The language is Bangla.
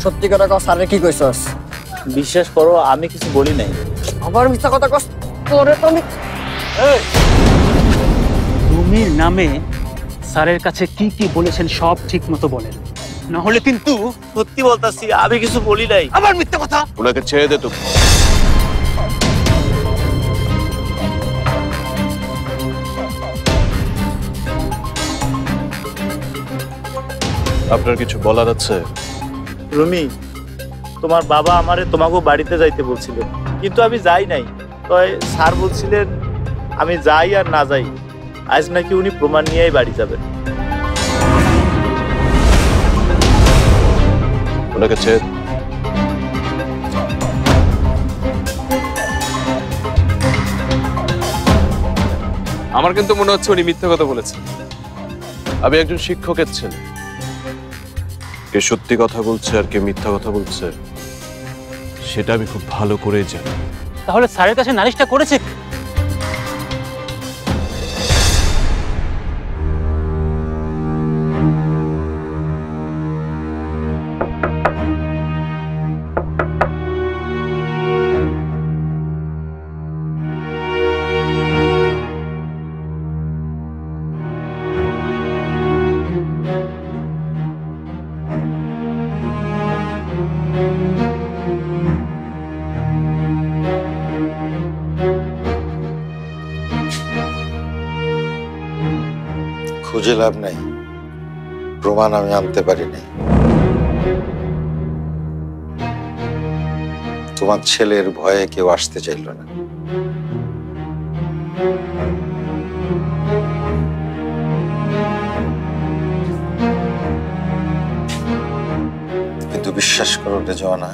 সত্যি করে কও স্যারে কি কইছস? বিশ্বাস করো আমি কিছু বলি নাই। আবার মিথ্যা কথা কস? তোরে তো আমি রুমির নামে স্যারের কাছে কি কি বলেছেন সব ঠিক মতো বলেন, না হলে কিন্তু। সত্যি বলতাছি আমি কিছু বলি নাই। আবার মিথ্যা কথা। ওনাকে ছেড়ে দে তো। আপনার কিছু বলার আছে? রুমি, তোমার বাবা আমারে তোমাকেও বাড়িতে যাইতে বলছিলেন, কিন্তু আমি যাই নাই। তো স্যার বলছিলেন আমি যাই আর না যাই, আজ নাকি উনি প্রমাণ নিয়েই বাড়ি যাবেন। ওনাকে ছেড়ে আমার কিন্তু মনে হচ্ছে উনি মিথ্যা কথা বলেছেন। আমি একজন শিক্ষকের ছেলে, কে সত্যি কথা বলছে আর কে মিথ্যা কথা বলছে সেটা আমি খুব ভালো করে জানি। তাহলে স্যারের কাছে নালিশটা করেছে? খুঁজে লাভ নাই, প্রমাণ আমি আনতে পারিনি। তোমার ছেলের ভয়ে কেউ আসতে চাইল না। কিন্তু বিশ্বাস করো রেজওয়ানা,